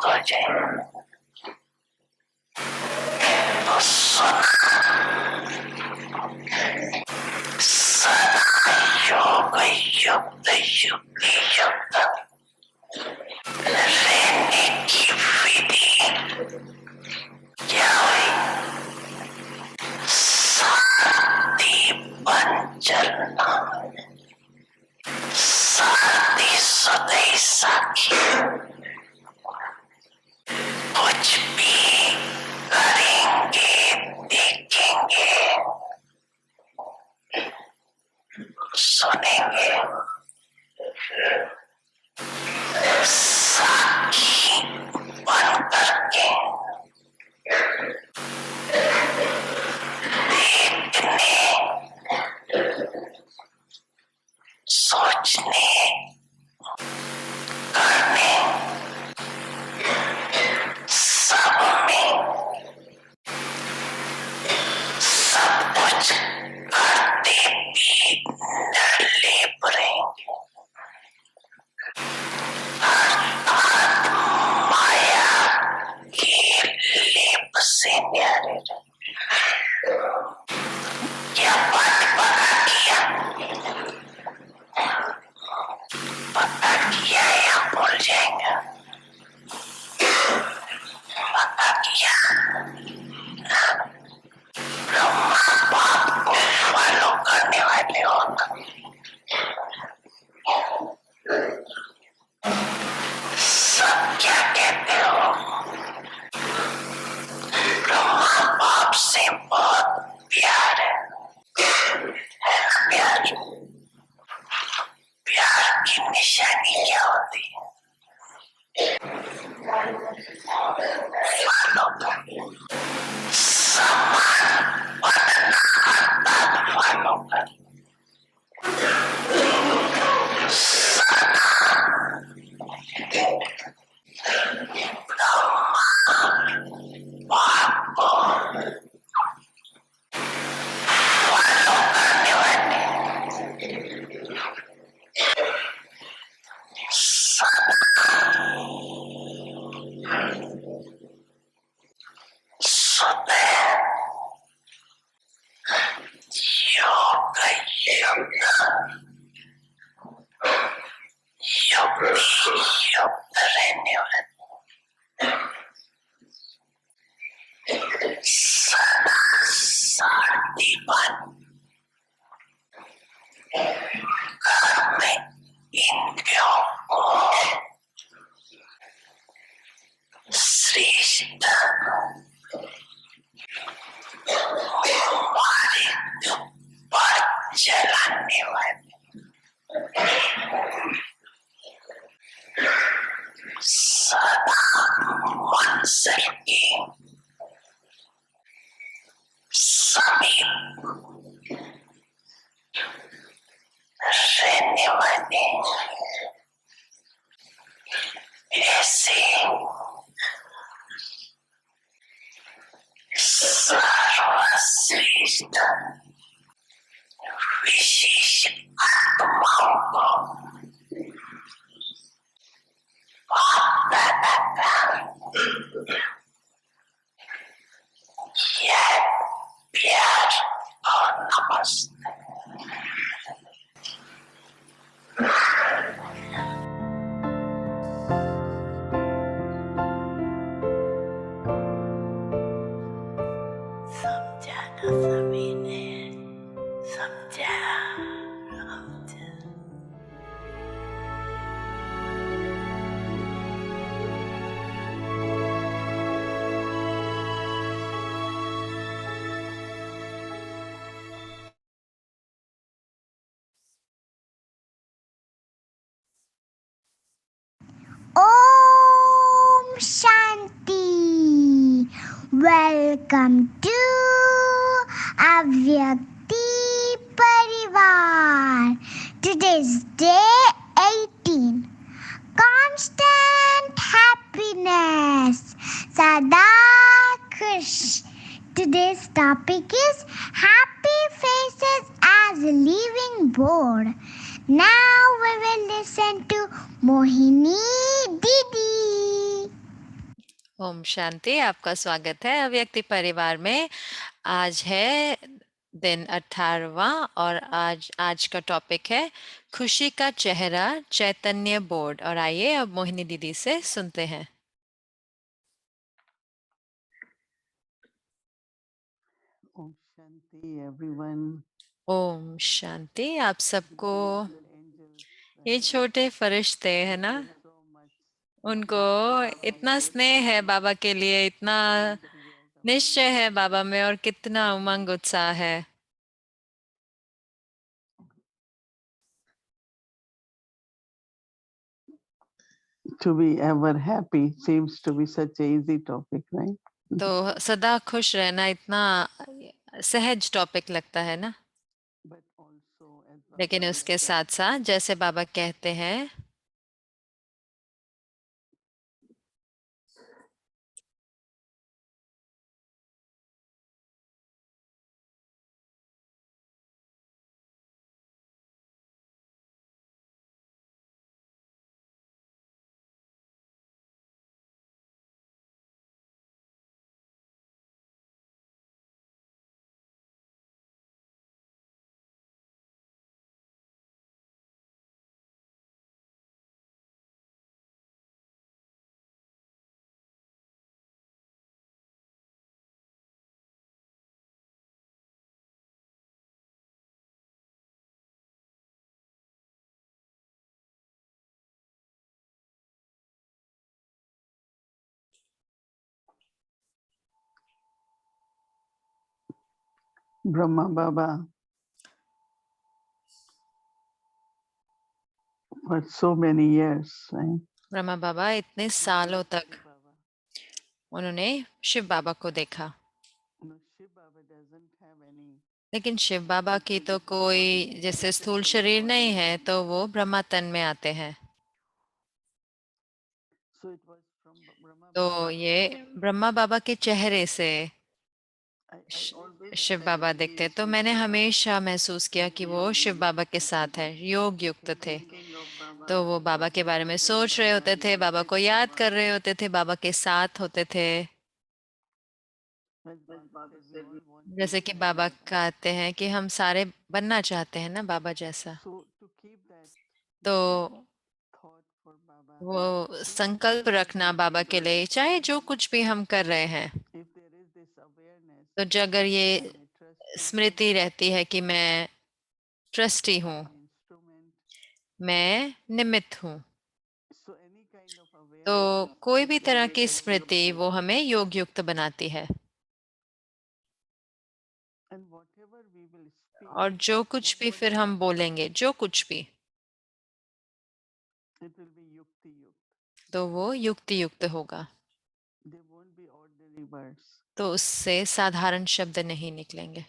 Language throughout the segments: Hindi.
मौत हो जाए तो सुना सदा योग युक्त युग युक्त रहने की विधि क्या हुई? साथी बन चलना, साथी सदैव साखी, कुछ भी करेंगे देखेंगे सुनेंगे, साखी बन करके देखने, सोचने, करने, सब में सब कुछ करते भी निर्लेप रहेंगे, अर्थात माया के लेप से न्यारे रहेंगे। क्या बात पता किया? पता किया या भूल जाएंगे? पता किया ब्रह्मा बाप को फॉलो करने वाले होगा, सब क्या कहते हो? ब्रह्मा बाप से बहुत प्यार है ना प्यार? प्यार की निशानी क्या होती है? फॉलो कर, समान बनना अर्थात फॉलो कर, बाप को फॉलो करने वाले सुबह योग युक्त रहने वाले सदा साथीपन घर में इंद्रियों को श्रेष्ठ हमारे पर चलाने वाले सदा मंजिल के समीप रहने वाले ऐसे सर्वश्रेष्ठ विशेष आत्माओं को यह प्यार और नमस्ते। समझाना सभी ने समझा Om Shanti. Welcome to Avyakti Parivar. Today's day 18. Constant happiness. Sada Khush. Today's topic is Happy Faces as a Living Board. Now we will listen to Mohini Didi. Om Shanti. आपका स्वागत है अव्यक्ति परिवार में। आज है दिन 18वां और आज आज का टॉपिक है खुशी का चेहरा चैतन्य बोर्ड। और आइए अब मोहिनी दीदी से सुनते हैं। Om Shanti, everyone. Om Shanti. आप सबको, These little angels, ये छोटे फरिश्ते है thank ना, you so much. उनको Baba इतना is स्नेह है बाबा के लिए, इतना Shanti as निश्चय our है बाबा में और कितना उमंग उत्साह है। to be ever happy seems to be such an easy topic, right? तो सदा खुश रहना इतना सहज टॉपिक लगता है ना, But also, as लेकिन Baba उसके said, साथ साथ जैसे बाबा कहते हैं, Brahma Baba, for so many years, right? Brahma बाबा इतने सालों तक Shiv Baba. उन्होंने शिव बाबा को देखा, No, Shiv Baba doesn't have any. लेकिन शिव बाबा की तो कोई जैसे स्थूल शरीर नहीं है, तो वो ब्रह्मा तन में आते हैं। So it was from Brahma तो Baba. ये ब्रह्मा बाबा के चेहरे से I always Shiv felt Baba that he दिखते, is तो with मैंने Baba. हमेशा महसूस किया कि वो शिव बाबा के साथ है, योग युक्त थे। Thinking of Baba. तो वो बाबा के बारे में सोच रहे होते थे, बाबा को याद कर रहे होते थे, बाबा के साथ होते थे। As Baba said, we all want to जैसे be कि like बाबा Baba. कहते हैं कि हम सारे बनना चाहते हैं ना बाबा जैसा। So to keep that तो thought for Baba, वो संकल्प रखना बाबा के लिए, चाहे जो कुछ भी हम कर रहे हैं, if there is this awareness, तो जो अगर ये I'm a trustee, स्मृति रहती है कि मैं ट्रस्टी हूँ, an instrument. मैं निमित्त हूँ, So any kind of तो awareness, कोई भी तरह की स्मृति वो हमें योग युक्त बनाती है। and whatever we will speak, और जो कुछ भी फिर हम बोलेंगे, जो कुछ भी, it will be yukti yukt. तो वो युक्ति युक्त होगा, They won't be ordinary words, तो उससे साधारण शब्द नहीं निकलेंगे,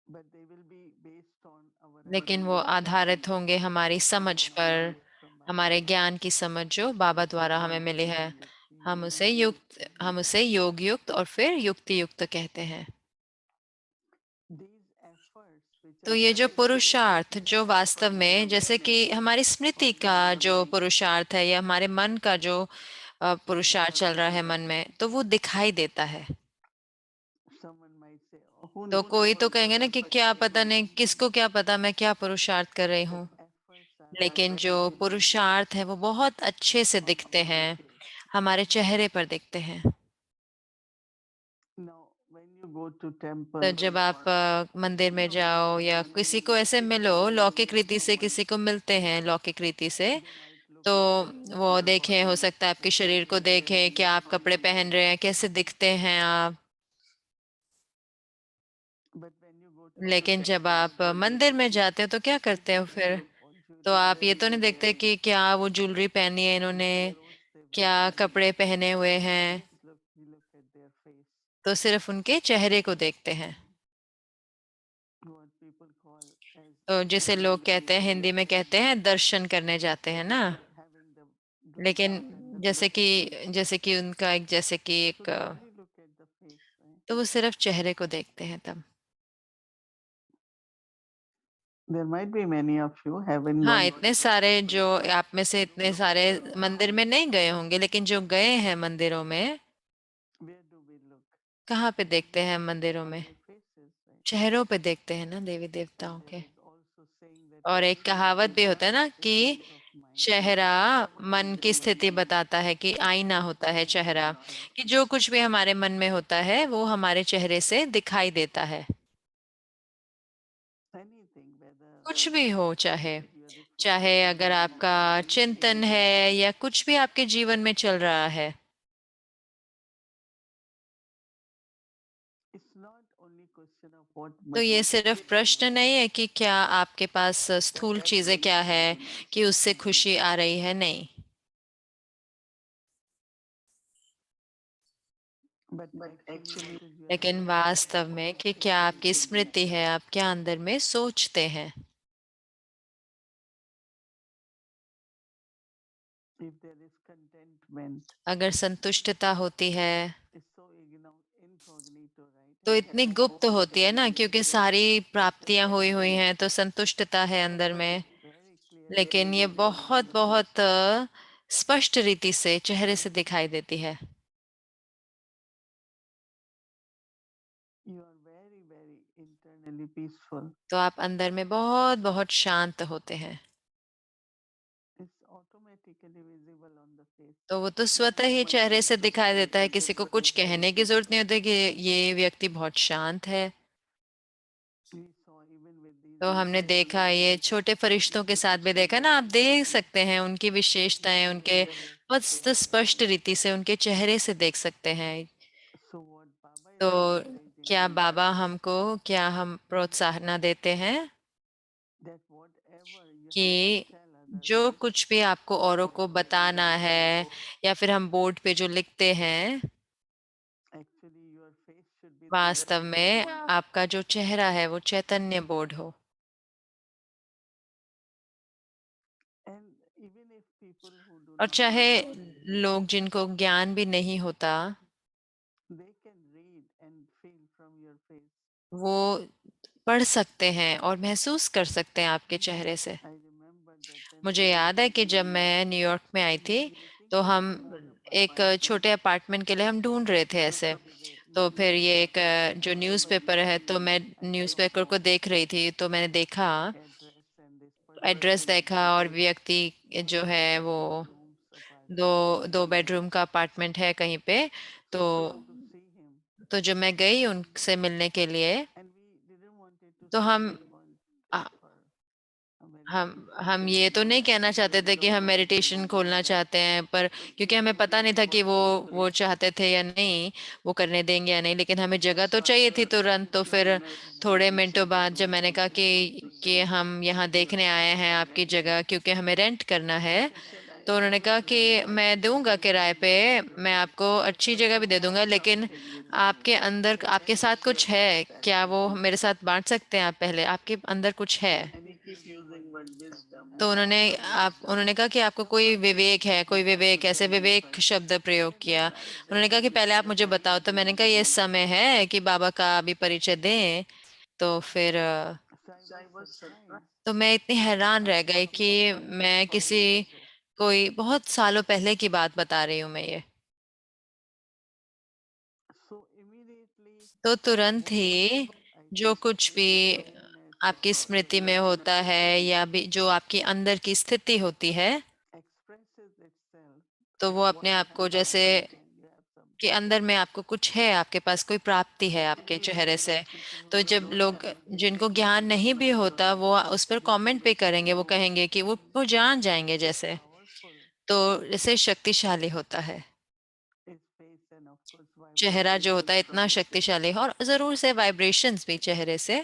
but they will be based on our लेकिन वो understanding, आधारित होंगे हमारी समझ our पर, knowledge from Baba. हमारे ज्ञान की समझ जो बाबा द्वारा हमें मिली है। हम उसे योग युक्त और फिर युक्ति युक्त कहते हैं। These efforts which तो are ये जो done पुरुषार्थ जो वास्तव में जैसे कि हमारी स्मृति का जो पुरुषार्थ है, या हमारे मन का जो पुरुषार्थ चल रहा है मन में, तो वो दिखाई देता है। someone might say, oh, who तो knows कोई what तो is कहेंगे ना कि क्या पता नहीं, किसको क्या पता मैं क्या पुरुषार्थ कर रही but हूँ। efforts are लेकिन very जो visible पुरुषार्थ है वो बहुत अच्छे से on दिखते our हैं, face. हमारे चेहरे पर दिखते हैं। Now when you go to तो temple जब आप मंदिर में जाओ या किसी को ऐसे मिलो, लौकिक रीति से किसी को मिलते हैं लौकिक रीति से, they might look तो at वो your देखें, हो body, सकता है आपके शरीर को देखें, क्या आप कपड़े पहन रहे हैं, कैसे दिखते हैं आप। but when you go to लेकिन जब temple, आप मंदिर में जाते हो तो क्या you करते हो don't फिर? look what तो jewelry आप ये तो नहीं they देखते wear, कि क्या वो ज्वेलरी पहनी है इन्होंने, what clothes they क्या wear. कपड़े पहने हुए We हैं, just look at their face. तो सिर्फ उनके चेहरे को देखते हैं। What people call as तो जैसे लोग Hindu कहते हैं, हिंदी में कहते हैं दर्शन करने जाते हैं ना, having the doing लेकिन that kind of जैसे look. कि उनका एक जैसे कि So एक they only look at the face, right? तो वो सिर्फ चेहरे को देखते हैं तब। There might be many of you haven't हाँ, gone. इतने सारे जो आप में से इतने सारे मंदिर में नहीं गए होंगे, लेकिन जो गए हैं मंदिरों में, Where do we look? कहाँ पे देखते हैं मंदिरों On में? their faces, right? चेहरों पे देखते हैं ना देवी देवताओं There के। is also saying that और your एक face कहावत is भी the होता है ना कि state of mind. चेहरा मन की स्थिति बताता है, कि आईना होता है चेहरा, कि जो कुछ भी हमारे मन में होता है वो हमारे चेहरे से दिखाई देता है। Anything, whether कुछ भी हो, चाहे you are चाहे अगर आपका चिंतन है या कुछ भी आपके जीवन में चल रहा है, it's not only question of what तो ये सिर्फ प्रश्न नहीं है कि क्या आपके पास स्थूल चीजें क्या है कि उससे खुशी आ रही है, नहीं। but actually what is your लेकिन वास्तव में कि क्या आपकी स्मृति है, आप क्या अंदर में सोचते हैं। if there is contentment, अगर संतुष्टता होती है it's so incognito, right? तो We इतनी cannot गुप्त focus होती है on ना, it. क्योंकि सारी प्राप्तियां हुई हुई हैं, तो संतुष्टता है अंदर But में। it's very clearly लेकिन ये visible on बहुत the बहुत स्पष्ट रीति से चेहरे से दिखाई देती है। you are very, very internally peaceful. तो आप अंदर में बहुत बहुत शांत होते हैं। It's automatically visible on the face. तो वो तो स्वतः ही चेहरे से दिखाई देता है, किसी को कुछ कहने की जरूरत नहीं होती कि ये व्यक्ति बहुत शांत है। We saw even with these तो हमने देखा, ये छोटे फरिश्तों के साथ भी देखा ना, आप देख सकते हैं उनकी विशेषताएं, उनके बहुत स्पष्ट रीति से उनके चेहरे से देख सकते हैं। so what Baba is तो encouraging क्या us बाबा हमको, क्या हम प्रोत्साहन देते हैं that whatever you कि have to tell others, जो कुछ भी आपको औरों को बताना है, या फिर हम बोर्ड पे जो लिखते हैं, actually your face should be the वास्तव में आपका जो चेहरा है वो चैतन्य बोर्ड हो। and even if people who do और not चाहे know, लोग जिनको ज्ञान भी नहीं होता, they can read and feel from your face. वो पढ़ सकते हैं और महसूस कर सकते हैं आपके चेहरे से। I remember that when मुझे याद है कि जब मैं न्यूयॉर्क में आई थी, तो हम एक छोटे अपार्टमेंट के लिए हम ढूंढ रहे थे ऐसे। तो फिर ये एक जो न्यूज़पेपर है, तो मैं न्यूज़पेपर को देख रही थी, तो मैंने देखा, address and this person address देखा, और व्यक्ति जो है वो rooms दो apartment. दो बेडरूम का अपार्टमेंट है कहीं पे। तो To see him, जब मैं गई उनसे मिलने के लिए, and we didn't wanted to तो say हम we want it for a हम meditation. ये तो नहीं कहना चाहते थे कि हम मेडिटेशन खोलना चाहते हैं, पर क्योंकि हमें पता नहीं था कि वो चाहते थे या नहीं, वो करने देंगे या नहीं, लेकिन हमें जगह तो चाहिए थी तुरंत। तो फिर थोड़े मिनटों बाद जब मैंने कहा कि हम यहाँ देखने आए हैं आपकी जगह, क्योंकि हमें रेंट करना है, तो उन्होंने कहा कि मैं दूंगा किराए पे, मैं आपको अच्छी जगह भी दे दूंगा, लेकिन आपके अंदर आपके साथ कुछ है क्या, वो मेरे साथ बांट सकते हैं आप, पहले आपके अंदर कुछ है। तो उन्होंने कहा कि आपको कोई विवेक है, कोई विवेक, ऐसे विवेक शब्द प्रयोग किया। उन्होंने कहा कि पहले आप मुझे बताओ। तो मैंने कहा ये समय है कि बाबा का अभी परिचय दें। तो फिर So I was surprised. तो मैं इतनी हैरान रह गई कि मैं किसी कोई बहुत सालों पहले की बात बता रही हूँ मैं ये। So immediately, तो तुरंत ही I जो think कुछ भी awareness आपकी स्मृति में होता है, या भी जो आपकी अंदर की स्थिति होती है, expresses itself. तो वो अपने आप को जैसे And you have some कि अंदर में आपको कुछ है, आपके पास कोई प्राप्ति है आपके चेहरे से। तो जब लोग जिनको ज्ञान नहीं भी होता, वो उस पर कमेंट भी करेंगे, वो कहेंगे कि वो जान जाएंगे जैसे। powerful तो जैसे शक्तिशाली होता है is face and of course चेहरा, vibration. जो होता है इतना शक्तिशाली है, और जरूर से वाइब्रेशंस भी चेहरे से।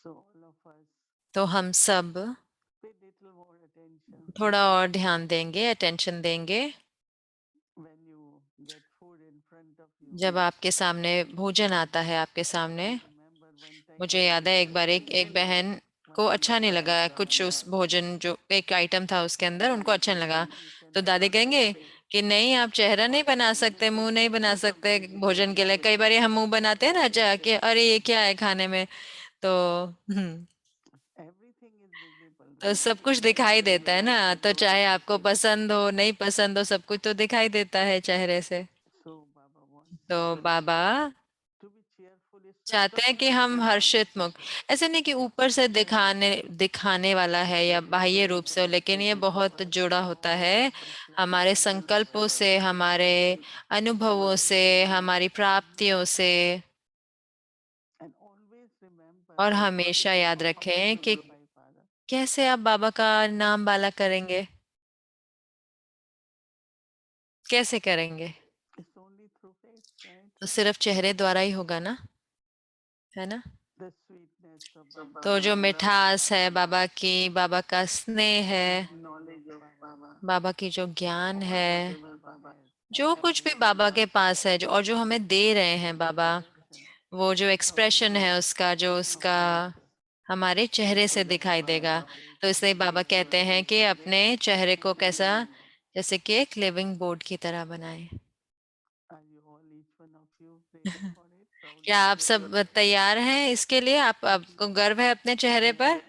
So all of us तो हम सब pay little more attention थोड़ा और ध्यान देंगे, अटेंशन देंगे, when you get food in front of you. जब आपके सामने भोजन आता है आपके सामने। Remember one time मुझे याद है एक बार एक बहन को अच्छा नहीं लगा कुछ, उस भोजन जो एक आइटम था उसके अंदर, उनको अच्छा नहीं लगा। तो दादी कहेंगे कि नहीं, आप चेहरा नहीं बना सकते, मुंह नहीं बना सकते भोजन के लिए। कई बार हम मुंह बनाते हैं ना, चाह के अरे ये क्या है खाने में। तो तो सब कुछ दिखाई देता है ना, तो चाहे आपको पसंद हो नहीं पसंद हो, सब कुछ तो दिखाई देता है चेहरे से। So Baba wants तो बाबा to be cheerful is चाहते हैं कि हम हर्षित मुख, ऐसे नहीं कि ऊपर से दिखाने दिखाने वाला है या बाह्य रूप से हो, लेकिन ये बहुत जुड़ा होता है हमारे संकल्पों से, हमारे अनुभवों से, हमारी प्राप्तियों से। and always remember और that हमेशा it is याद not रखें कि possible by Father. कैसे आप बाबा का नाम बाला करेंगे, कैसे करेंगे। It's only through faith, right? तो सिर्फ चेहरे द्वारा ही होगा ना, है ना। The sweetness of Baba, तो जो the love मिठास of है Baba, बाबा की, बाबा का स्नेह है, knowledge of Baba, बाबा की जो ज्ञान है, whatever Baba जो कुछ भी बाबा के पास है, जो और जो हमें दे रहे हैं बाबा, वो जो एक्सप्रेशन है उसका, जो उसका हमारे चेहरे से दिखाई देगा। तो इसलिए बाबा कहते हैं कि अपने चेहरे को कैसा, जैसे कि एक लिविंग बोर्ड की तरह बनाएं। are you all, each one of you, ready for it? Proudly क्या आप say सब yes. तैयार हैं इसके लिए? आप आपको गर्व है अपने चेहरे पर?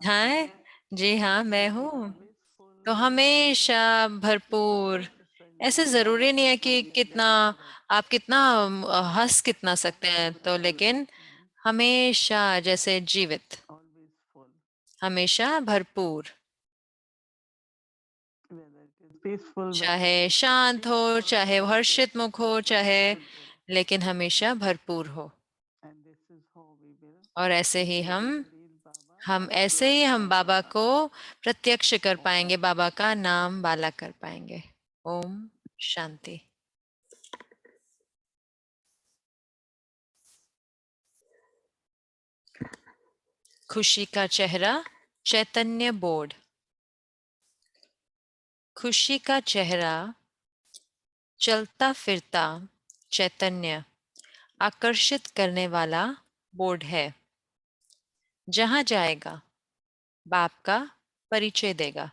हाँ जी हाँ, मैं हूँ। Always full, तो हमेशा भरपूर, ऐसे जरूरी नहीं है कि कितना आप कितना हंस कितना सकते हैं, तो लेकिन हमेशा जैसे जीवित, always full. हमेशा भरपूर, Whether it is peaceful, whether चाहे it is शांत हो, peaceful, चाहे whether it is हर्षित मुख हो, चाहे, full. लेकिन हमेशा भरपूर हो। And this is how we will और ऐसे ही feel Baba हम and ऐसे ही हम glorify बाबा Baba. को प्रत्यक्ष कर पाएंगे, बाबा का नाम बाला कर पाएंगे। ओम शांति। खुशी का चेहरा, चैतन्य बोर्ड। खुशी का चेहरा, चलता फिरता चैतन्य, आकर्षित करने वाला बोर्ड है। जहां जाएगा बाप का परिचय देगा।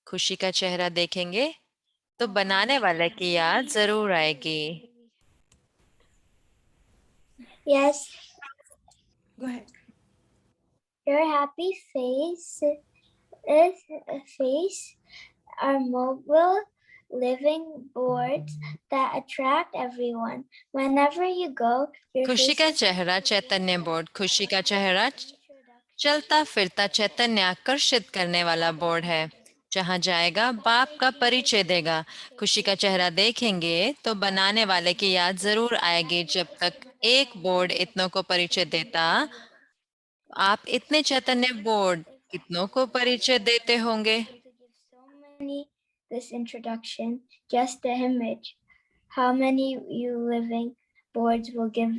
खुशी का चेहरा देखेंगे तो बनाने वाले की याद जरूर आएगी। Yes, Go ahead. your happy face are mobile living boards that attract everyone. Whenever you go, your खुशी का face is चेहरा चैतन्य बोर्ड। खुशी का चेहरा चलता फिरता चैतन्य आकर्षित करने वाला बोर्ड है। जहां जाएगा बाप का परिचय देगा। खुशी का चेहरा देखेंगे तो बनाने वाले की याद जरूर आएगी। जब तक एक बोर्ड इतनों को परिचय देता, आप इतने चैतन्य बोर्ड कितनों को परिचय देते होंगे। this introduction, just the image. How many you living boards will give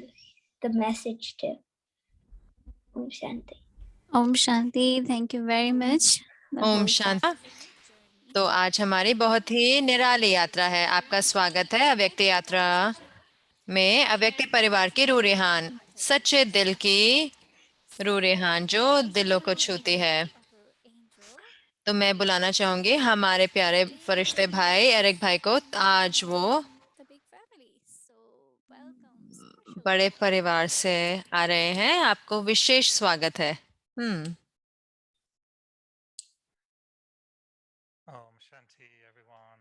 the message to? Om Shanti. Om Shanti, thank you very much. Om Shanti. तो आज हमारी बहुत ही निराली यात्रा है। आपका स्वागत है अव्यक्त यात्रा में। अव्यक्त परिवार की रूह रेहान, सच्चे दिल की रूह रेहान जो दिलों को छूती है। तो मैं बुलाना चाहूंगी हमारे प्यारे फरिश्ते भाई एरिक भाई को। आज वो बड़े परिवार से आ रहे हैं, आपको विशेष स्वागत है। Om Shanti, everyone.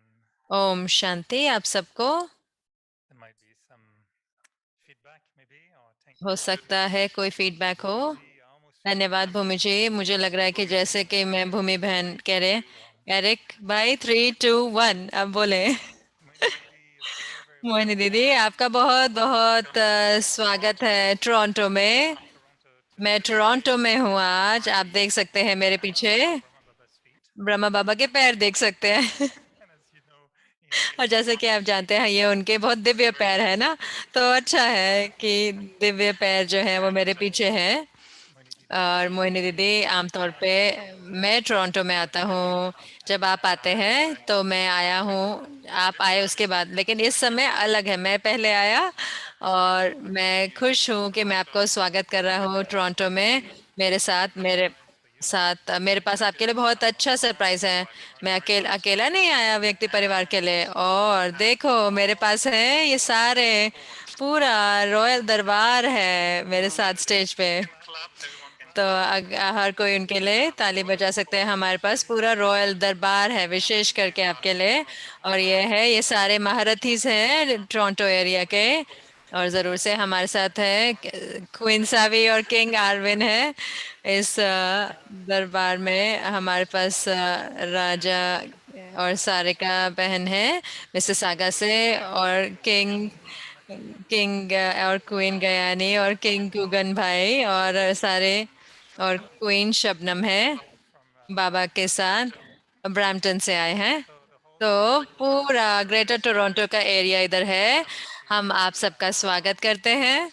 Om Shanti आप सबको। There might be some feedback, maybe, or thank हो you. सकता है कोई फीडबैक हो। We almost feel धन्यवाद भूमि जी। मुझे लग रहा है कि जैसे कि मैं भूमि बहन कह रहे हैं। एरिक भाई 3, 2, 1 अब बोले। Moini Didi is very, very Mohini welcome. दीदी आपका बहुत बहुत स्वागत है टोरंटो में। Toronto मैं today. टोरंटो में हूँ आज। आप देख सकते हैं मेरे पीछे Brahma Baba's feet. ब्रह्मा बाबा के पैर देख सकते हैं। And as you know, he और is जैसे कि आप जानते हैं ये उनके बहुत दिव्य पैर है ना, तो अच्छा है कि दिव्य पैर जो है वो मेरे पीछे है। Moini Didi. और मोहिनी दीदी आमतौर पे मैं टोरंटो में आता हूँ, जब आप आते हैं तो मैं आया हूँ, आप आए उसके बाद, लेकिन इस समय अलग है, मैं पहले आया। और मैं खुश हूँ कि मैं आपको स्वागत कर रहा हूँ टोरंटो में। मेरे पास आपके लिए बहुत अच्छा सरप्राइज है। मैं अकेला नहीं आया व्यक्ति परिवार के लिए। और देखो मेरे पास है ये सारे, पूरा रॉयल दरबार है मेरे साथ स्टेज पे। तो हर कोई उनके लिए ताली बजा सकते हैं। हमारे पास पूरा रॉयल दरबार है विशेष करके आपके लिए, और ये सारे महारथी हैं टोरंटो एरिया के। और जरूर से हमारे साथ है क्वीन सावी और किंग आर्विन है इस दरबार में। हमारे पास राजा और सारिका बहन है मिसिसागा से, और किंग किंग और क्वीन गयानी और किंग कुगन भाई और सारे, और क्वीन शबनम है बाबा के साथ, ब्रैम्पटन से आए हैं। तो पूरा ग्रेटर टोरंटो का एरिया इधर है। हम आप सबका स्वागत करते हैं।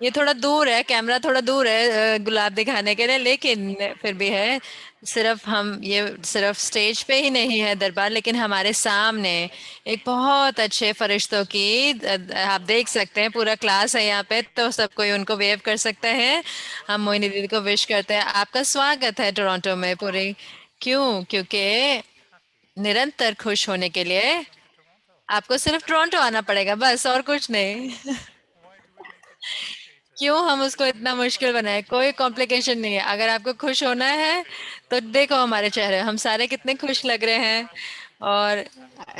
ये थोड़ा दूर है, कैमरा थोड़ा दूर है गुलाब दिखाने के लिए, लेकिन फिर भी है। सिर्फ हम ये सिर्फ स्टेज पे ही नहीं है दरबार, लेकिन हमारे सामने एक बहुत अच्छे फरिश्तों की आप देख सकते हैं पूरा क्लास है यहाँ पे, तो सब कोई उनको वेव कर सकते हैं। हम मोहिनी दीदी को विश करते हैं। आपका स्वागत है टोरंटो में पूरी। क्यों? क्योंकि निरंतर खुश होने के लिए आपको सिर्फ टोरंटो आना पड़ेगा, बस और कुछ नहीं। क्यों हम उसको इतना मुश्किल बनाए? कोई कॉम्प्लिकेशन नहीं है। अगर आपको खुश होना है तो देखो हमारे चेहरे, हम सारे कितने खुश लग रहे हैं। और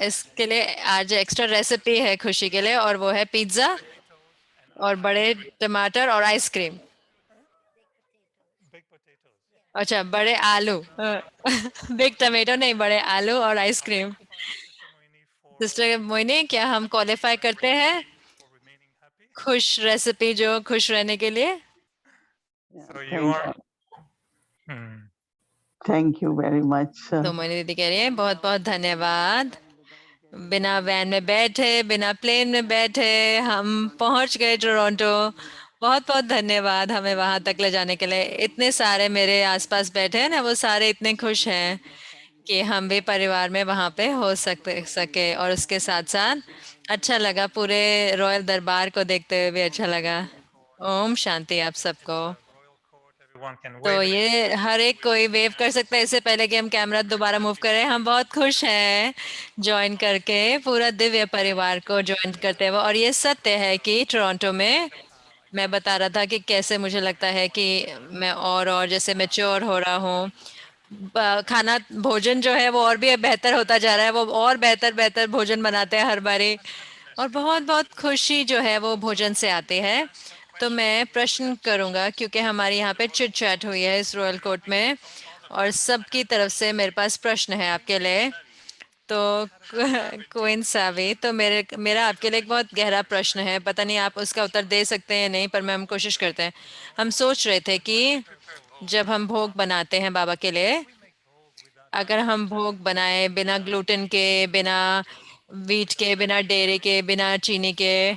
इसके लिए आज एक्स्ट्रा रेसिपी है खुशी के लिए, और वो है पिज्ज़ा और बड़े टमाटर और आइसक्रीम। Big potatoes. अच्छा, बड़े आलू। बिग टमेटो नहीं, बड़े आलू और ice cream. Sister Moini for sister Moini, क्या हम क्वालिफाई करते हैं for remaining happy. खुश रेसिपी जो खुश रहने के लिए? Yeah, So you thank, are. Hmm. thank you very much. तो मोइनी दीदी कह रही है बहुत बहुत धन्यवाद। बिना वैन में बैठे, बिना प्लेन में बैठे हम पहुंच गए टोरंटो। बहुत बहुत धन्यवाद हमें वहां तक ले जाने के लिए। इतने सारे मेरे आसपास बैठे हैं ना, वो सारे इतने खुश हैं कि हम भी परिवार में वहां पे हो सके। और उसके साथ साथ अच्छा लगा, पूरे रॉयल दरबार को देखते हुए भी अच्छा लगा। ओम शांति आप सबको। Royal court. Everyone can तो wave. ये हर एक कोई वेव कर सकता है। इससे पहले कि हम कैमरा दोबारा मूव करें, हम बहुत खुश हैं ज्वाइन करके, पूरा दिव्य परिवार को ज्वाइन करते हुए। और ये सत्य है कि टोरंटो में मैं बता रहा था कि कैसे मुझे लगता है कि मैं और जैसे मैच्योर हो रहा हूँ। खाना भोजन जो है वो और भी बेहतर होता जा रहा है। वो और बेहतर बेहतर भोजन बनाते हैं हर बारी, और बहुत बहुत खुशी जो है वो भोजन से आती है। तो मैं प्रश्न करूंगा क्योंकि हमारी यहाँ पे चिट चैट हुई है इस रॉयल कोर्ट में, और सबकी तरफ से मेरे पास प्रश्न है आपके लिए। तो क्वीन सावी, तो मेरा आपके लिए एक बहुत गहरा प्रश्न है। पता नहीं आप उसका उत्तर दे सकते हैं या नहीं, पर मैं हम कोशिश करते हैं। हम सोच रहे थे कि जब हम भोग बनाते हैं बाबा के लिए, अगर हम भोग बनाए बिना ग्लूटेन के, बिना वीट के, बिना डेयरी के, बिना चीनी के,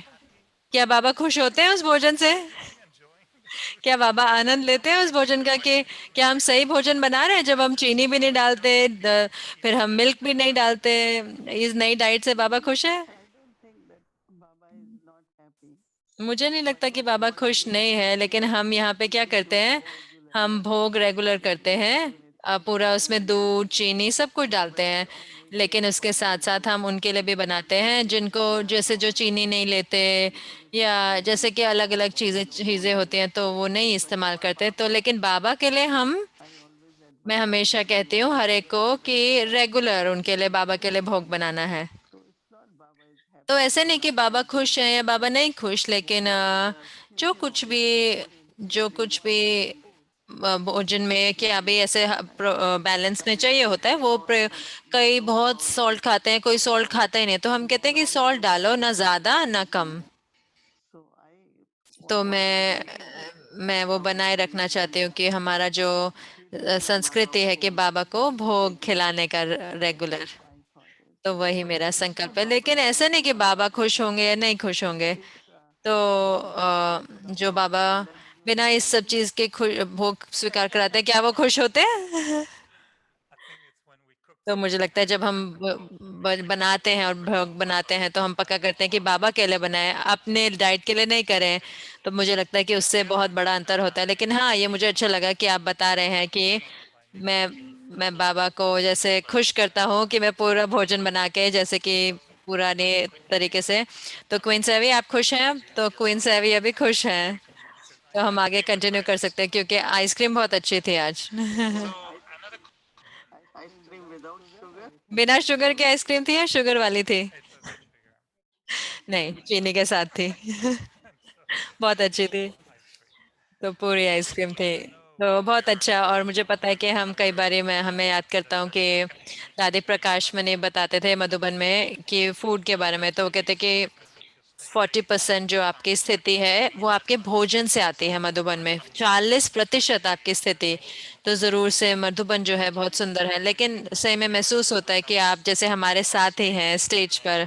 क्या बाबा खुश होते हैं उस भोजन से? क्या बाबा आनंद लेते हैं उस भोजन का कि क्या हम सही भोजन बना रहे हैं जब हम चीनी भी नहीं डालते, फिर हम मिल्क भी नहीं डालते? इस नई डाइट से बाबा खुश है? मुझे नहीं लगता कि बाबा खुश नहीं है, लेकिन हम यहाँ पे क्या करते हैं, हम भोग रेगुलर करते हैं। पूरा उसमें दूध चीनी सब कुछ डालते हैं, लेकिन उसके साथ साथ हम उनके लिए भी बनाते हैं जिनको जैसे जो चीनी नहीं लेते, या जैसे कि अलग अलग चीज़ें चीज़ें होती हैं तो वो नहीं इस्तेमाल करते। तो लेकिन बाबा के लिए मैं हमेशा कहती हूँ हर एक को कि रेगुलर उनके लिए, बाबा के लिए भोग बनाना है। तो ऐसे नहीं कि बाबा खुश हैं या बाबा नहीं खुश, लेकिन जो कुछ भी भोजन में क्या भी ऐसे बैलेंस में चाहिए होता है वो कई बहुत सॉल्ट खाते हैं, कोई सॉल्ट खाता ही नहीं, तो हम कहते हैं कि सॉल्ट डालो, ना ज्यादा ना कम। तो मैं वो बनाए रखना चाहती हूँ कि हमारा जो संस्कृति है कि बाबा को भोग खिलाने का रेगुलर, तो वही मेरा संकल्प है। लेकिन ऐसा नहीं कि बाबा खुश होंगे या नहीं खुश होंगे। तो जो बाबा बिना इस सब चीज के भोग स्वीकार कराते हैं, क्या वो खुश होते हैं? I think it's when we cook तो मुझे लगता है जब हम बनाते हैं और भोग बनाते हैं तो हम पक्का करते हैं कि बाबा के लिए बनाए, अपने डाइट के लिए नहीं करें। तो मुझे लगता है कि उससे बहुत बड़ा अंतर होता है। लेकिन हाँ, ये मुझे अच्छा लगा कि आप बता रहे हैं कि मैं मैं बाबा को जैसे खुश करता हूँ कि मैं पूरा भोजन बना के, जैसे कि पुराने तरीके से। तो क्वीन सेवी आप खुश हैं? तो क्वीन सेवी अभी खुश हैं। तो हम आगे कंटिन्यू कर सकते हैं क्योंकि आइसक्रीम बहुत अच्छी थी आज। Ice cream without sugar? बिना शुगर की आइसक्रीम थी या शुगर वाली थी? It's a sugar. नहीं, चीनी के साथ थी। बहुत अच्छी थी। Ice cream. तो पूरी आइसक्रीम थी। तो बहुत अच्छा। और मुझे पता है कि हम कई बारी मैं हमें याद करता हूँ कि दादी प्रकाश मनी बताते थे मधुबन में कि फूड के बारे में, तो वो कहते कि 40% जो आपकी स्थिति है वो आपके भोजन से आती है मधुबन में, 40% आपकी स्थिति। तो जरूर से मधुबन जो है बहुत सुंदर है, लेकिन सही में महसूस होता है कि आप जैसे हमारे साथ ही हैं स्टेज पर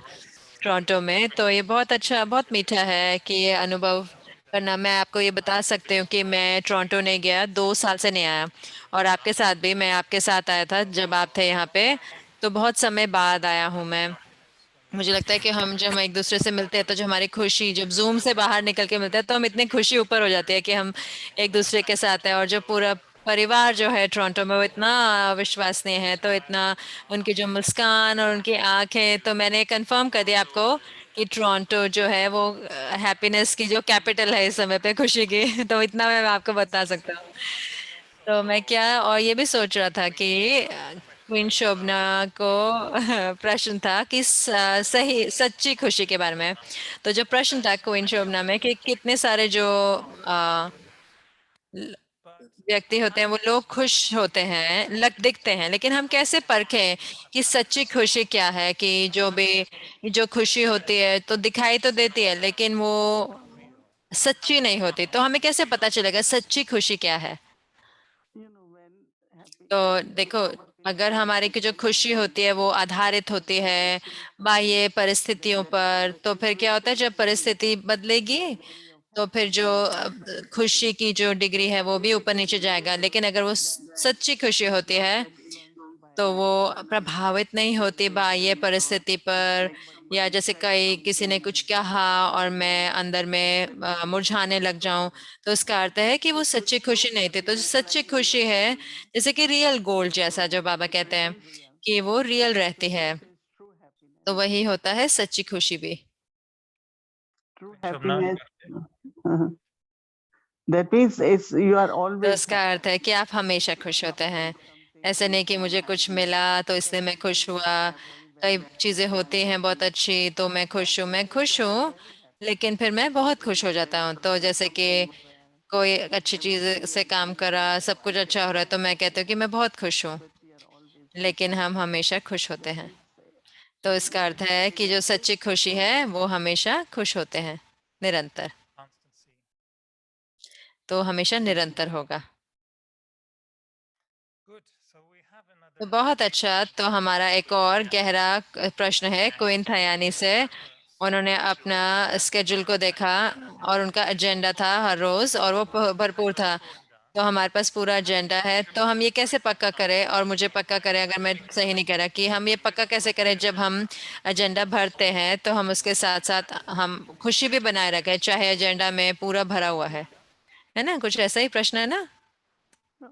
टोरंटो में, तो ये बहुत अच्छा, बहुत मीठा है कि ये अनुभव करना। मैं आपको ये बता सकती हूँ कि मैं टोरंटो नहीं गया, 2 साल से नहीं आया। और आपके साथ भी, मैं आपके साथ आया था जब आप थे यहाँ पे, तो बहुत समय बाद आया हूँ मैं। मुझे लगता है कि हम जब हम एक दूसरे से मिलते हैं तो जो हमारी खुशी, जब जूम से बाहर निकल के मिलते हैं तो हम इतनी खुशी ऊपर हो जाती है कि हम एक दूसरे के साथ हैं। और जो पूरा परिवार जो है टोरंटो में वो इतना विश्वसनीय है, तो इतना उनकी जो मुस्कान और उनकी आंखें, तो मैंने कंफर्म कर दिया आपको कि टोरंटो जो है वो हैप्पीनेस की जो कैपिटल है इस समय पे, खुशी की। तो इतना मैं आपको बता सकता हूँ। तो मैं क्या, और ये भी सोच रहा था कि क्वीन शोभना को प्रश्न था कि सही सच्ची खुशी के बारे में। तो जो प्रश्न था क्वीन शोभना में कि कितने सारे जो अ, व्यक्ति होते हैं वो लोग खुश होते हैं, लग दिखते हैं, लेकिन हम कैसे परखें कि सच्ची खुशी क्या है? कि जो भी जो खुशी होती है तो दिखाई तो देती है लेकिन वो सच्ची नहीं होती, तो हमें कैसे पता चलेगा सच्ची खुशी क्या है? You know, when happy, तो देखो, अगर हमारी की जो खुशी होती है वो आधारित होती है बाह्य परिस्थितियों पर, तो फिर क्या होता है जब परिस्थिति बदलेगी तो फिर जो खुशी की जो डिग्री है वो भी ऊपर नीचे जाएगा। लेकिन अगर वो सच्ची खुशी होती है तो वो प्रभावित नहीं होती बाह्य परिस्थिति पर, या जैसे कई किसी ने कुछ कहा और मैं अंदर में मुरझाने लग जाऊं, तो इसका अर्थ है कि वो सच्ची खुशी नहीं थी। तो जो सच्ची खुशी है, जैसे कि रियल गोल्ड जैसा जो बाबा कहते हैं कि वो रियल रहती है, this is true happiness. तो वही होता है सच्ची खुशी भी। True Queen Shobna, happiness. That means it's you are तो always इसका अर्थ है कि आप हमेशा खुश होते हैं। ऐसे नहीं कि मुझे कुछ मिला तो इसलिए मैं खुश हुआ। कई चीजें होती हैं बहुत अच्छी तो मैं खुश हूँ, मैं खुश हूँ, लेकिन फिर मैं बहुत खुश हो जाता हूँ। तो जैसे कि कोई अच्छी चीज से काम करा, सब कुछ अच्छा हो रहा है, तो मैं कहती हूँ कि मैं बहुत खुश हूँ, लेकिन हम हमेशा खुश होते हैं। तो इसका अर्थ है कि जो सच्ची खुशी है वो हमेशा खुश होते हैं, निरंतर। constancy. तो हमेशा निरंतर होगा। Good. So we have another. तो बहुत अच्छा। तो हमारा एक और गहरा प्रश्न है क्वीन थयानी से। उन्होंने अपना स्केड्यूल को देखा और उनका एजेंडा था हर रोज, और वो भरपूर था। तो हमारे पास पूरा एजेंडा है, तो हम ये कैसे पक्का करें, और मुझे पक्का करें अगर मैं सही नहीं कह रहा, कि हम ये पक्का कैसे करें जब हम एजेंडा भरते हैं तो हम उसके साथ साथ हम खुशी भी बनाए रखें चाहे एजेंडा में पूरा भरा हुआ है ना? कुछ ऐसा ही प्रश्न है ना? no,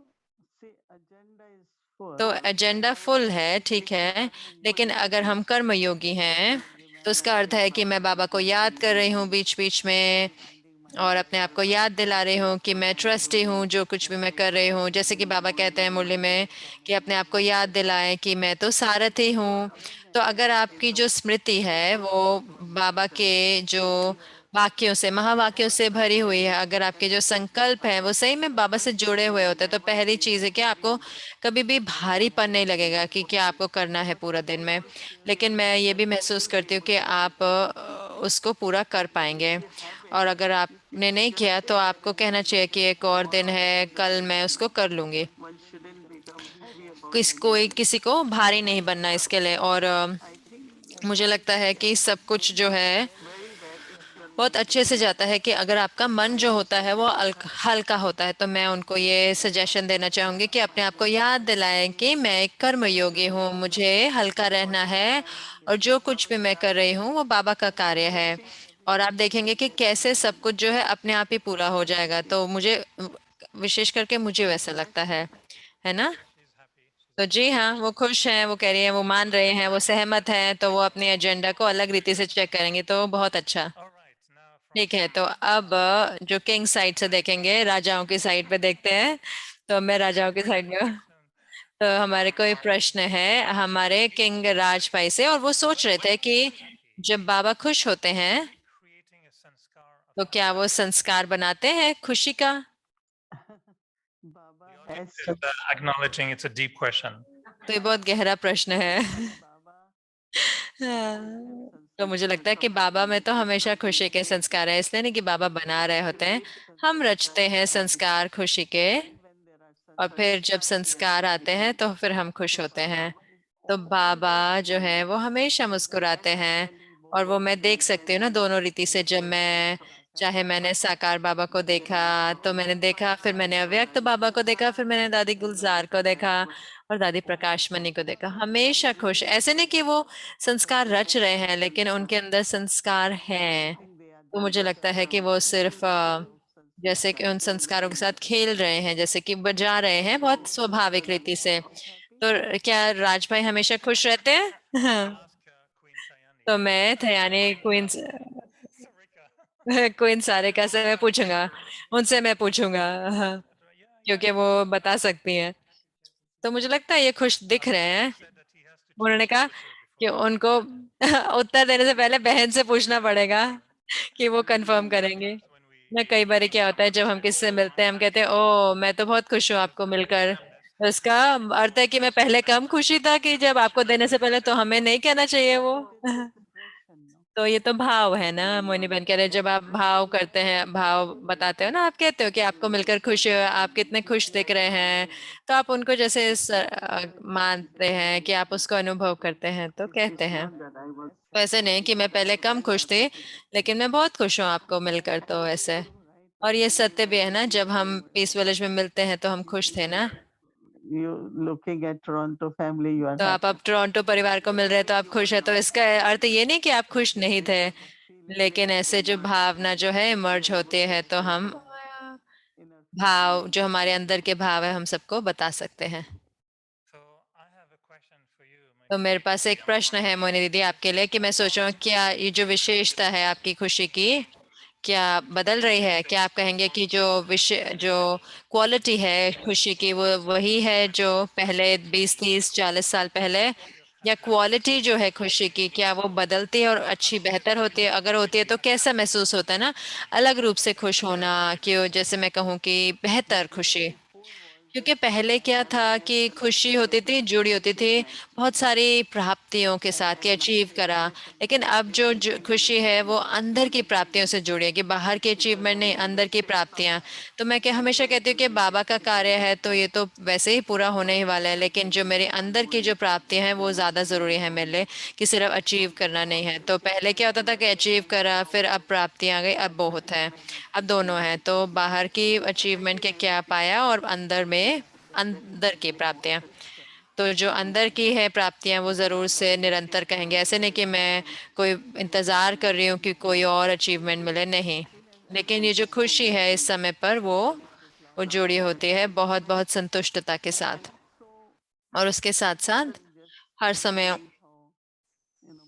see agenda is full. तो एजेंडा फुल है, ठीक है, लेकिन अगर हम कर्म योगी हैं तो उसका अर्थ है कि मैं बाबा को याद कर रही हूँ बीच बीच में, और अपने आप को याद दिला रही हूँ कि मैं ट्रस्टी हूँ जो कुछ भी मैं कर रही हूँ। जैसे कि बाबा कहते हैं मुरली में कि अपने आप को याद दिलाएं कि मैं तो सारथी हूँ। तो अगर आपकी जो स्मृति है वो बाबा के जो वाक्यों से, महावाक्यों से भरी हुई है, अगर आपके जो संकल्प है वो सही में बाबा से जुड़े हुए होते हैं, तो पहली चीज है कि आपको कभी भी भारीपन नहीं लगेगा कि क्या आपको करना है पूरा दिन में। लेकिन मैं ये भी महसूस करती हूँ कि आप उसको पूरा कर पाएंगे। और अगर आपने नहीं किया तो आपको कहना चाहिए कि एक और दिन है, कल मैं उसको कर लूंगी। One shouldn't become heavy about कोई किसी को भारी नहीं बनना इसके लिए। और I think मुझे लगता है कि सब कुछ जो है very that if your बहुत अच्छे से जाता है कि अगर आपका मन जो होता है वो हल्का होता है। तो मैं उनको ये सजेशन देना चाहूंगी कि अपने आप को याद दिलाएं कि मैं एक कर्म योगी हूँ, मुझे हल्का रहना है, और जो कुछ भी मैं कर रही हूँ वो बाबा का कार्य है। और आप देखेंगे कि कैसे सब कुछ जो है अपने आप ही पूरा हो जाएगा। तो मुझे विशेष करके मुझे वैसा लगता है ना? She's happy. She's तो जी हाँ, वो खुश हैं, वो कह रही है, वो मान रहे हैं, वो सहमत हैं, तो वो अपने एजेंडा को अलग रीति से चेक करेंगे, तो बहुत अच्छा। all right. Now ठीक है, तो अब जो किंग साइड से देखेंगे, राजाओं की साइड पे देखते हैं। तो मैं राजाओं की साइड में हूँ। तो हमारे को एक प्रश्न है हमारे किंग राजपाई से, और वो सोच रहे थे कि जब बाबा खुश होते हैं creating a sanskar of तो क्या वो संस्कार बनाते हैं खुशी का? Baba the has audience is acknowledging it's a deep question. तो ये बहुत गहरा प्रश्न है। Baba हाँ, तो मुझे लगता है कि बाबा में तो हमेशा खुशी के संस्कार है, इसलिए नहीं कि बाबा बना रहे होते हैं, हम रचते हैं संस्कार खुशी के, और फिर जब संस्कार आते हैं तो फिर हम खुश होते हैं। तो बाबा जो है वो हमेशा मुस्कुराते हैं, और वो मैं देख सकती हूँ ना दोनों रीति से। जब मैं, चाहे मैंने साकार बाबा को देखा तो मैंने देखा, फिर मैंने अव्यक्त बाबा को देखा, फिर मैंने दादी गुलजार को देखा और दादी प्रकाश मणि को देखा, हमेशा खुश। ऐसे नहीं कि वो संस्कार रच रहे हैं, लेकिन उनके अंदर संस्कार हैं। तो मुझे लगता है कि वो सिर्फ जैसे कि उन संस्कारों के साथ खेल रहे हैं, जैसे कि बजा रहे हैं बहुत स्वाभाविक रीति से। तो क्या राज भाई हमेशा खुश रहते हैं? हाँ। Ask Queen Sayani. तो मैं थयानी क्वीन Sarika. क्वीन सारिका से मैं पूछूंगा, उनसे मैं पूछूंगा। हाँ, Yeah, yeah. क्योंकि वो बता सकती हैं। तो मुझे लगता है ये खुश दिख रहे हैं। Said that he has to उन्होंने check the कहा temperature कि before. उनको उत्तर देने से पहले बहन से पूछना पड़ेगा कि वो कंफर्म करेंगे। Sometimes when we ना कई बार क्या होता है, जब हम किससे मिलते हैं हम कहते हैं ओ मैं तो बहुत खुश हूँ आपको मिलकर, तो इसका अर्थ है कि मैं पहले कम खुशी था कि जब आपको देने से पहले, तो हमें नहीं कहना चाहिए वो। तो ये तो भाव है ना, मोनी बहन कह रहे हैं, जब आप भाव करते हैं, भाव बताते हो ना, आप कहते हो कि आपको मिलकर खुश हो, आप कितने खुश दिख रहे हैं, तो आप उनको जैसे मानते हैं कि आप उसको अनुभव करते हैं, तो कहते हैं। तो ऐसे नहीं कि मैं पहले कम खुश थी, लेकिन मैं बहुत खुश हूँ आपको मिलकर, तो ऐसे। और ये सत्य भी है ना, जब हम पीस विलेज में मिलते हैं तो हम खुश थे ना। you looking at Toronto family, you are तो आप happy. अब टोरंटो परिवार को मिल रहे हैं तो आप खुश है, तो इसका अर्थ ये नहीं कि आप खुश नहीं थे, लेकिन ऐसे जो भावना जो है इमर्ज होती है, तो हम भाव जो हमारे अंदर के भाव है हम सबको बता सकते हैं। So I have a question for you, तो Moini मेरे Didi. पास एक प्रश्न है मोनी दीदी आपके लिए, कि मैं सोच रहा हूँ क्या ये जो विशेषता है आपकी खुशी की क्या बदल रही है? क्या आप कहेंगे कि जो क्वालिटी है खुशी की वो वही है जो पहले 20 30 40 साल पहले, या क्वालिटी जो है खुशी की क्या वो बदलती है और अच्छी बेहतर होती है? अगर होती है तो कैसा महसूस होता है ना, अलग रूप से खुश होना, कि जैसे मैं कहूँ कि बेहतर खुशी। क्योंकि पहले क्या था कि खुशी होती थी, जुड़ी होती थी बहुत सारी प्राप्तियों के साथ, कि अचीव करा, लेकिन अब जो खुशी है वो अंदर की प्राप्तियों से जुड़ी है, कि बाहर की अचीवमेंट नहीं, अंदर की प्राप्तियां। तो मैं क्या हमेशा कहती हूँ कि बाबा का कार्य है तो ये तो वैसे ही पूरा होने ही वाला है, लेकिन जो मेरे अंदर की जो प्राप्तियां हैं वो ज़्यादा ज़रूरी है मेरे लिए, कि सिर्फ अचीव करना नहीं है। तो पहले क्या होता था कि अचीव करा, फिर अब प्राप्तियां आ गई, अब बहुत है, अब दोनों है। तो बाहर की अचीवमेंट के क्या पाया और अंदर में अंदर की प्राप्तियां। तो जो अंदर की है प्राप्तियां वो ज़रूर से निरंतर कहेंगे, ऐसे नहीं कि मैं कोई इंतज़ार कर रही हूँ कि कोई और अचीवमेंट मिले, नहीं। लेकिन ये जो खुशी है इस समय पर वो जुड़ी होती है बहुत बहुत संतुष्टता के साथ, और उसके साथ साथ हर समय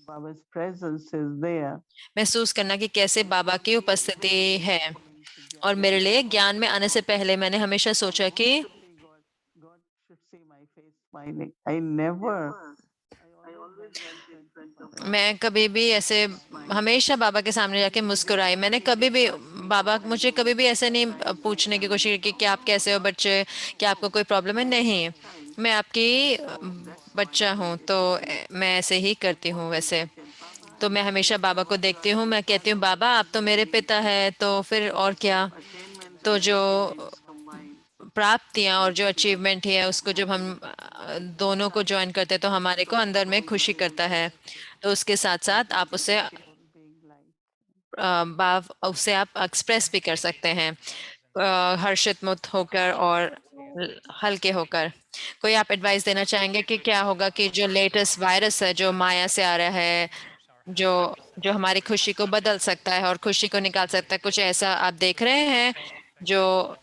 Baba's presence is there. महसूस करना कि कैसे बाबा की उपस्थिति है। और मेरे लिए ज्ञान में आने से पहले मैंने हमेशा सोचा कि God should see my face smiling. I never. I always went in front of Baba. मैं कभी भी ऐसे हमेशा बाबा के सामने जाके मुस्कुराई, मैंने कभी भी, बाबा मुझे कभी भी ऐसे नहीं पूछने की कोशिश की कि आप कैसे हो बच्चे, क्या आपको कोई प्रॉब्लम है, नहीं, मैं आपकी बच्चा हूँ, तो मैं ऐसे ही करती हूँ वैसे। तो मैं हमेशा बाबा को देखती हूँ, मैं कहती हूँ बाबा आप तो मेरे पिता है, तो फिर और क्या। तो जो प्राप्तियां और जो अचीवमेंट है उसको जब हम दोनों को ज्वाइन करते हैं तो हमारे को अंदर में खुशी करता है। तो उसके साथ साथ आप उसे भाव उसे आप एक्सप्रेस भी कर सकते हैं, हर्षित मुक्त होकर और हल्के होकर। कोई आप एडवाइस देना चाहेंगे कि क्या होगा कि जो लेटेस्ट वायरस है जो माया से आ रहा है, जो जो हमारी खुशी को बदल सकता है और खुशी को निकाल सकता है, कुछ ऐसा आप देख रहे हैं जो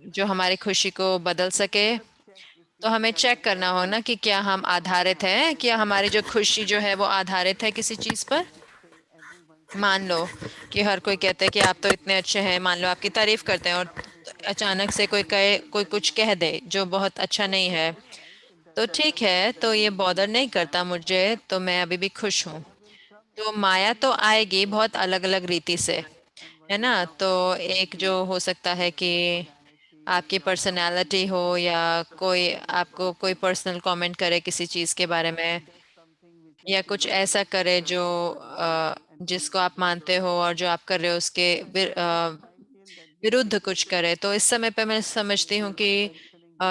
जो हमारी खुशी को बदल सके? तो हमें चेक करना हो ना कि क्या हम आधारित हैं, क्या हमारी जो खुशी जो है वो आधारित है किसी चीज पर। मान लो कि हर कोई कहता है कि आप तो इतने अच्छे हैं, मान लो आपकी तारीफ करते हैं और अचानक से कोई कुछ कह दे जो बहुत अच्छा नहीं है, तो ठीक है, तो ये बॉदर नहीं करता मुझे, तो मैं अभी भी खुश हूँ। तो माया तो आएगी बहुत अलग अलग रीति से, है ना। तो एक जो हो सकता है कि आपकी पर्सनालिटी हो, या कोई आपको कोई पर्सनल कमेंट करे किसी चीज के बारे में, या कुछ ऐसा करे जो जिसको आप मानते हो और जो आप कर रहे हो उसके विरुद्ध कुछ करे, तो इस समय पे मैं समझती हूँ कि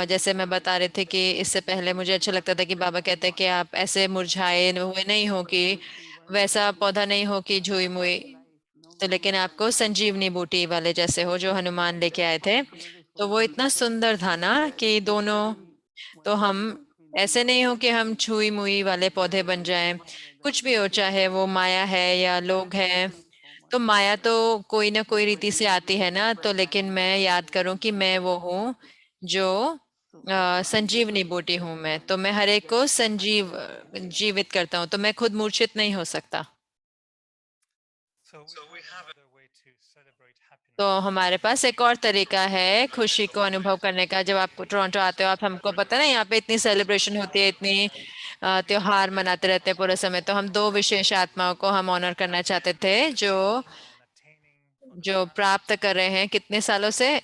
जैसे मैं बता रहे थे कि इससे पहले मुझे अच्छा लगता था कि बाबा कहते हैं कि आप ऐसे मुरझाए हुए नहीं हो, कि वैसा पौधा नहीं हो कि झुई मुई, तो लेकिन आपको संजीवनी बूटी वाले जैसे हो जो हनुमान लेके आए थे। तो वो इतना सुंदर था ना कि दोनों, तो हम ऐसे नहीं हो कि हम छुई मुई वाले पौधे बन जाएं, कुछ भी हो, चाहे वो माया है या लोग हैं। तो माया तो कोई ना कोई रीति से आती है ना, तो लेकिन मैं याद करूं कि मैं वो हूँ जो संजीवनी बूटी हूं मैं, तो मैं हर एक को जीवित करता हूँ, तो मैं खुद मूर्छित नहीं हो सकता। So we have another way to celebrate तो happiness. हमारे पास एक और तरीका है खुशी को अनुभव करने का। जब आप टोरंटो आते हो, आप हमको पता ना यहाँ पे इतनी सेलिब्रेशन होती है, इतनी त्योहार मनाते रहते हैं पूरे समय, तो हम दो विशेष आत्माओं को हम ऑनर करना चाहते थे जो On attaining for the जो past. प्राप्त कर रहे हैं कितने सालों से,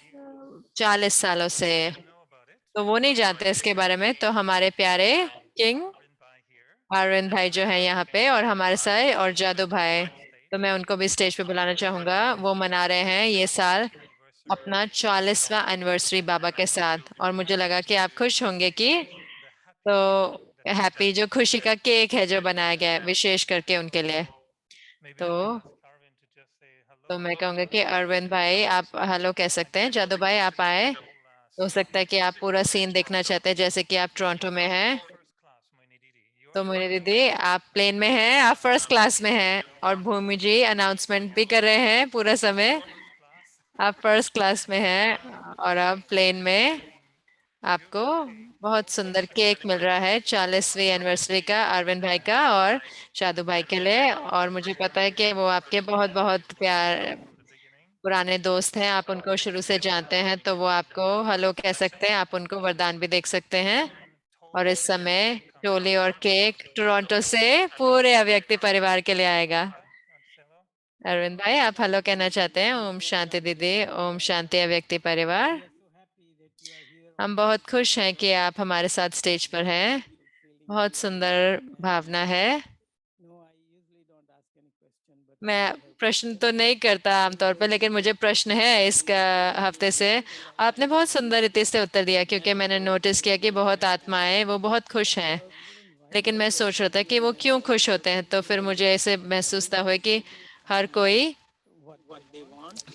40 सालों से, Don't know about it. तो वो नहीं जानते इसके बारे में। तो हमारे प्यारे king Arvind Bhai here. Arvind Bhai जो है यहाँ पे, और हमारे साथ और जादू भाई, तो मैं उनको भी स्टेज पे बुलाना चाहूंगा। वो मना रहे हैं ये साल अपना 40वां एनिवर्सरी बाबा के साथ, और मुझे लगा कि आप खुश होंगे कि The तो happy cake that is happy set जो for खुशी them. का केक है जो बनाया गया है विशेष करके उनके लिए। Maybe तो I can ask Arvind to just say hello. तो मैं कहूंगा कि अरविंद भाई आप हेलो कह सकते हैं, जादू भाई आप आए। We'll हो सकता है कि आप पूरा सीन देखना चाहते हैं, जैसे कि आप टोरंटो में हैं। first class, Moini Didi. You तो are मोनी first दीदी आप प्लेन में हैं, आप फर्स्ट क्लास में हैं, और भूमि जी अनाउंसमेंट भी कर रहे हैं पूरा समय। class. आप फर्स्ट क्लास में हैं और आप प्लेन में, आपको बहुत सुंदर केक मिल रहा है 40वीं एनिवर्सरी का अरविंद भाई का और शादू भाई के लिए। और मुझे पता है कि वो आपके बहुत बहुत प्यार From the beginning. पुराने दोस्त हैं, आप उनको शुरू से जानते हैं, तो वो आपको हेलो कह सकते हैं, आप उनको वरदान भी देख सकते हैं। और Totally इस समय come. टोली और केक टोरंटो से पूरे अव्यक्ति परिवार के लिए आएगा। Hello. अरविंद भाई आप हेलो कहना चाहते हैं? ओम शांति दीदी, ओम शांति अव्यक्ति परिवार। हम बहुत खुश हैं कि आप हमारे साथ स्टेज पर हैं, बहुत सुंदर भावना है। मैं प्रश्न तो नहीं करता आमतौर पर, लेकिन मुझे प्रश्न है इसका हफ्ते से। आपने बहुत सुंदर रीति से उत्तर दिया, क्योंकि मैंने नोटिस किया कि बहुत आत्माएं वो बहुत खुश हैं, लेकिन मैं सोच रहा था कि वो क्यों खुश होते हैं, तो फिर मुझे ऐसे महसूस हुआ कि हर कोई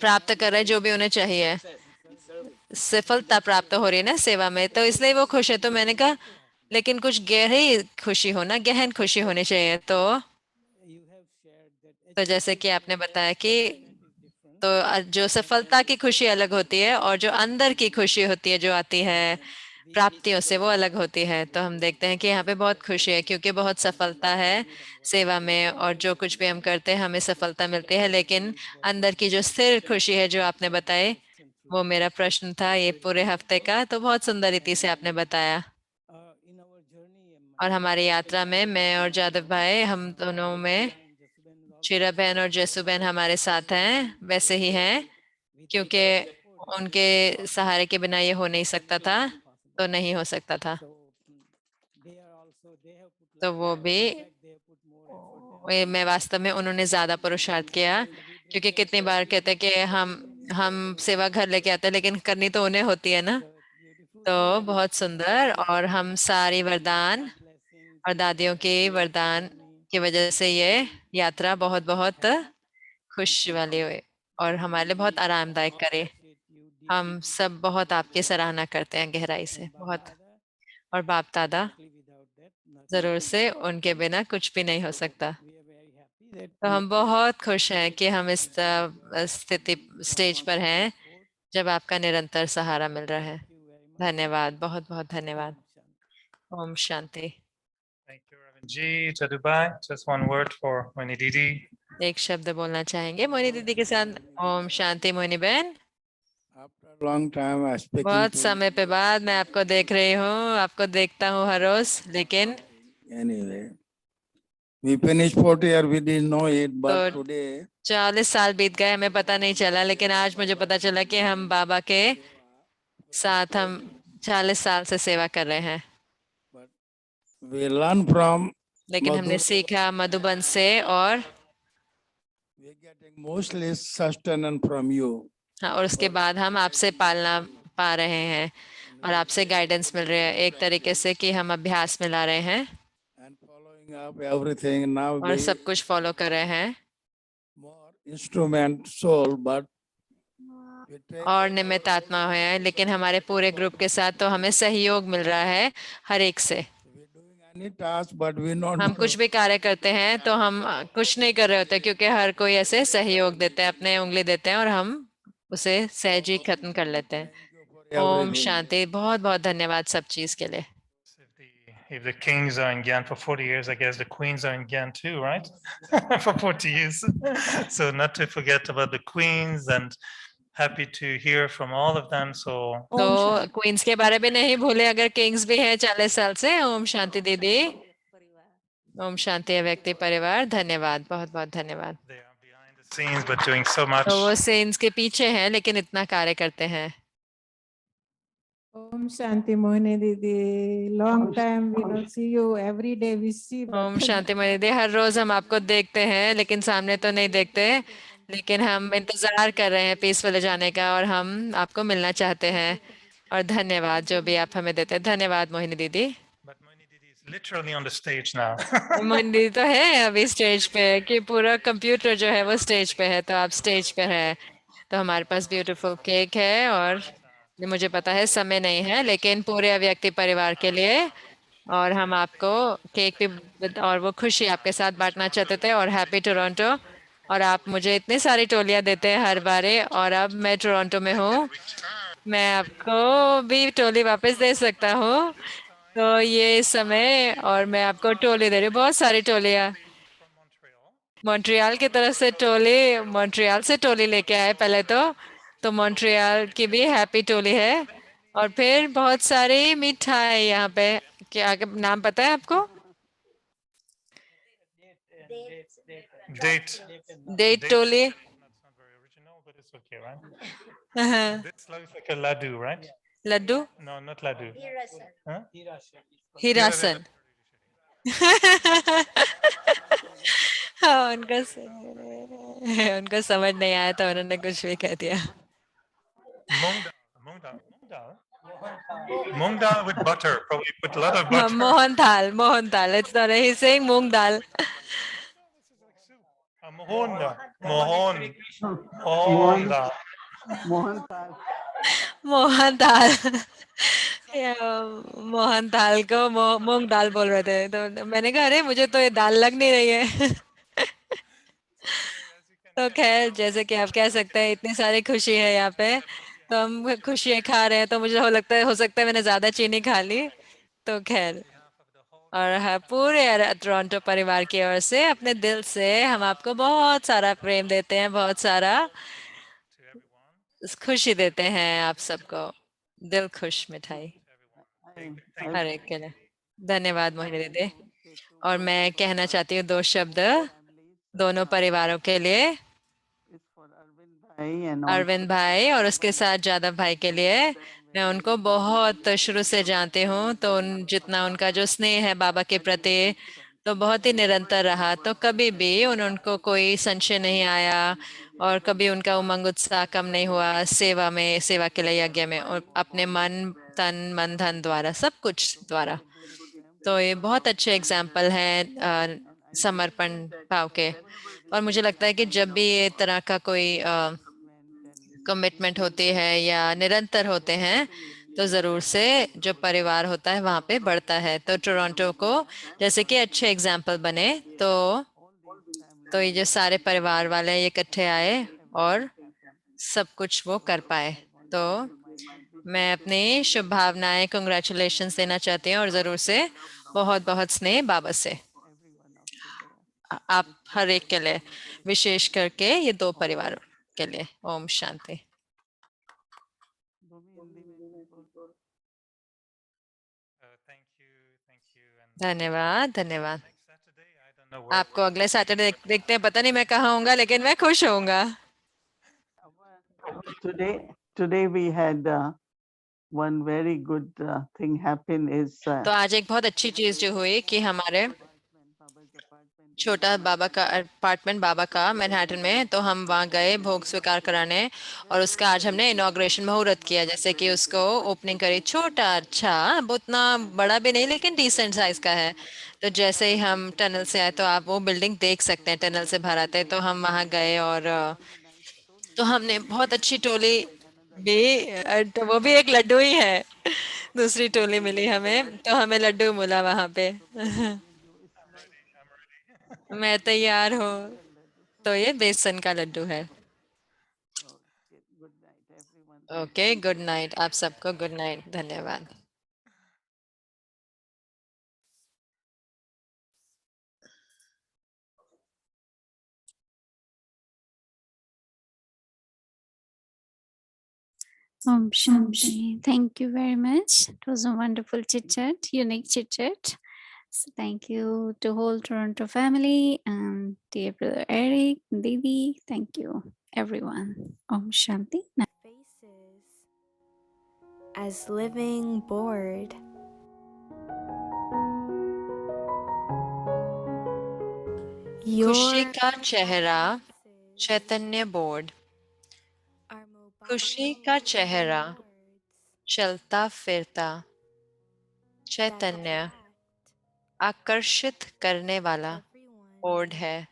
प्राप्त कर रहा है जो भी उन्हें चाहिए, सफलता प्राप्त हो रही है ना सेवा में, तो इसलिए वो खुश है। तो मैंने कहा लेकिन कुछ गहरी खुशी हो ना, गहन खुशी होनी चाहिए। तो जैसे कि आपने बताया कि तो जो सफलता की खुशी अलग होती है और जो अंदर की खुशी होती है जो आती है प्राप्तियों से, वो अलग होती है। तो हम देखते हैं कि यहाँ पे बहुत खुशी है क्योंकि बहुत सफलता है सेवा में, और जो कुछ भी हम करते हैं हमें सफलता मिलती है, लेकिन अंदर की जो स्थिर खुशी है जो आपने बताई, वो मेरा प्रश्न था ये पूरे हफ्ते का। तो बहुत सुंदर रीति से आपने बताया। और हमारी यात्रा में मैं और जादव भाई, हम दोनों में शीरा बहन और जसू बहन हमारे साथ हैं, वैसे ही हैं, क्योंकि उनके सहारे के बिना ये हो नहीं सकता था, तो नहीं हो सकता था। तो वो भी मैं वास्तव में उन्होंने ज्यादा पुरुषार्थ किया, क्योंकि कितनी बार कहते हैं कि हम सेवा घर लेके आते हैं, लेकिन करनी तो उन्हें होती है ना। तो बहुत सुंदर, और हम सारी वरदान और दादियों के वरदान की वजह से ये यात्रा बहुत बहुत खुश वाली हुई और हमारे लिए बहुत आरामदायक करे। हम सब बहुत आपकी सराहना करते हैं गहराई से, बहुत। और बाप दादा जरूर से, उनके बिना कुछ भी नहीं हो सकता। तो हम बहुत खुश हैं कि हम इस स्थिति स्टेज पर हैं जब आपका निरंतर सहारा मिल रहा है। धन्यवाद, बहुत बहुत धन्यवाद। Om Shanti. Thank you, Arvind Ji. Jadubai, just one word for Moini Didi. एक शब्द बोलना चाहेंगे मोहिनी दीदी के साथ? ओम शांति मोहिनी बहन। After a long time, I speaking बहुत to समय पे बाद मैं आपको देख रही हूँ, आपको देखता हूँ हर रोज, लेकिन anyway. We finished 40 years, we didn't know it, but तो today 40 साल बीत गए, हमें पता नहीं चला, लेकिन आज मुझे पता चला कि हम बाबा के साथ हम 40 साल से सेवा कर रहे हैं। but we learn from लेकिन हमने Madhu. सीखा मधुबन से, और We getting mostly sustenance from you. हाँ, और उसके बाद हम आपसे पालना पा रहे हैं और आपसे गाइडेंस मिल रही है, एक तरीके से कि हम अभ्यास में ला रहे हैं And following up everything. Now और we सब कुछ फॉलो कर रहे हैं more instrument soul, but we take और निमित्त आत्मा है, लेकिन हमारे पूरे ग्रुप के साथ तो हमें सहयोग मिल रहा है हर एक से। we doing any task, but we not हम कुछ भी कार्य करते हैं तो हम कुछ नहीं कर रहे होते, क्योंकि हर कोई ऐसे सहयोग देते हैं, अपने उंगली देते हैं और हम उसे सहज ही खत्म कर लेते हैं। for Om everything. शांति। बहुत बहुत धन्यवाद सब चीज के लिए। If the kings are in Gyan for 40 years, I guess the queens are in Gyan too, right? For 40 years. So not to forget about the queens, and happy to hear from all of them. So तो क्वींस के बारे में नहीं भूले, अगर किंग्स भी हैं 40 साल से। ओम शांति दीदी। ओम शांति व्यक्ति परिवार। धन्यवाद, बहुत बहुत धन्यवाद। they are behind the scenes, but doing so much. तो वो सीन्स के पीछे हैं, लेकिन इतना कार्य करते हैं। Om Shanti Mohini Didi, long time we don't see you. Every day we see. Om Shanti Mohini दीदी, हर रोज हम आपको देखते हैं, लेकिन सामने तो नहीं देखते, लेकिन हम इंतजार कर रहे हैं पीसफुल जाने का और हम आपको मिलना चाहते हैं। और धन्यवाद जो भी आप हमें देते हैं। धन्यवाद मोहिनी दीदी। But Moini Didi is literally on the stage now. Mohini दीदी तो है अभी स्टेज पे, कि पूरा कंप्यूटर जो है वो स्टेज पे है, तो आप स्टेज पे है। तो हमारे पास ब्यूटीफुल केक है, और ये मुझे पता है समय नहीं है, लेकिन पूरे व्यक्ति परिवार के लिए, और हम आपको केक भी और वो खुशी आपके साथ बांटना चाहते थे। और हैप्पी टोरंटो। और आप मुझे इतनी सारी टोलियां देते हैं हर बारे, और अब मैं टोरंटो में हूँ, मैं आपको भी टोली वापस दे सकता हूँ। तो ये समय, और मैं आपको टोली दे रही हूँ, बहुत सारी टोलियां। मॉन्ट्रियल की तरफ से टोली, मॉन्ट्रियल से टोली लेके आए पहले तो मॉन्ट्रियल की भी हैप्पी टोली है। और फिर बहुत सारी मिठाई यहाँ पे। क्या नाम पता है आपको? Date. डेट टोली। That's not very original, but it's okay, right? हाँ, This looks like a laddu, right? Laddu. No, not laddu. Huh? हीरासन। हाँ, उनको समझ नहीं आया तो उन्होंने कुछ भी कह दिया। Moong dal. Moong dal. Moong dal with butter. Probably put a lot of butter. Mohan थाल, मोहन थाल। It's not, he's saying moong dal. Mohon dal. Mohon. Mohon dal. Mohan Tal. Mohan दाल। या, मोहन दाल को मूंग दाल बोल रहे थे, तो मैंने कहा अरे मुझे तो ये दाल लग नहीं रही है। तो खैर, जैसे कि आप कह सकते हैं, इतनी सारी खुशी है यहाँ पे, तो हम खुशियाँ खा रहे हैं, तो मुझे हो सकता है मैंने ज्यादा चीनी खा ली। तो खैर, और हाँ, पूरे टोरंटो परिवार की ओर से, अपने दिल से हम आपको बहुत सारा प्रेम देते हैं, बहुत सारा खुशी देते हैं आप सबको। दिल खुश मिठाई हर एक के लिए। धन्यवाद मोहिनी दीदी। और मैं कहना चाहती हूँ 2 शब्द दोनों परिवारों के लिए। Is for Arvind Bhai and Arvind भाई और उसके साथ जादव भाई के लिए। मैं उनको बहुत शुरू से जानती हूँ, तो जितना उनका जो स्नेह है बाबा के प्रति, तो बहुत ही निरंतर रहा। तो कभी भी उनको कोई संशय नहीं आया, और कभी उनका उमंग उत्साह कम नहीं हुआ सेवा में, सेवा के लिए, यज्ञ में, और अपने मन तन मन धन द्वारा, सब कुछ द्वारा। तो ये बहुत अच्छे एग्जाम्पल हैं समर्पण भाव के। और मुझे लगता है कि जब भी ये तरह का कोई कमिटमेंट होती है या निरंतर होते हैं, तो जरूर से जो परिवार होता है वहां पे बढ़ता है। तो टोरंटो को जैसे कि अच्छे एग्जाम्पल बने, तो ये जो सारे परिवार वाले इकट्ठे आए और सब कुछ वो कर पाए। तो मैं अपनी शुभ भावनाएं, कंग्रेचुलेशंस देना चाहती हूँ, और जरूर से बहुत बहुत स्नेह बाबा से। आप हर एक के लिए, विशेष करके ये 2 परिवारों के लिए। ओम शांति। भूमि हिंदी में कुछ बोल। Thank you. And धन्यवाद, धन्यवाद। next Saturday, I don't know where आपको we're अगले going, सैटरडे but देखते हैं, पता नहीं मैं कहाँ होऊंगा, लेकिन मैं खुश होऊंगा। Today we had one very good thing happen is तो आज एक बहुत अच्छी चीज जो हुई कि हमारे छोटा बाबा का अपार्टमेंट बाबा का मैनहट्टन में, तो हम वहाँ गए भोग स्वीकार कराने, और उसका आज हमने इनॉग्रेशन मुहूर्त किया, जैसे कि उसको ओपनिंग करी। छोटा, अच्छा, उतना बड़ा भी नहीं, लेकिन डिसेंट साइज का है। तो जैसे ही हम टनल से आए तो आप वो बिल्डिंग देख सकते हैं, टनल से बाहर आते हैं। तो हम वहाँ गए और तो हमने बहुत अच्छी टोली भी, तो वो भी एक लड्डू ही है। दूसरी टोली मिली हमें, तो हमें लड्डू मिला वहाँ पे। मैं तैयार हूँ। तो ये बेसन का लड्डू है। good night everyone. Okay, good night आप सबको, गुड नाइट, धन्यवाद। Om Shanti. Thank you very much. It was a wonderful chit chat, unique chit chat. So thank you to whole Toronto family and dear brother Eric, Didi. Thank you, everyone. Om Shanti. Faces as living board. खुशी Your का चेहरा, faces Chaitanya board. are mobile खुशी का चेहरा, boards चलता फिरता that चैतन्य, attract आकर्षित करने वाला everyone. बोर्ड है।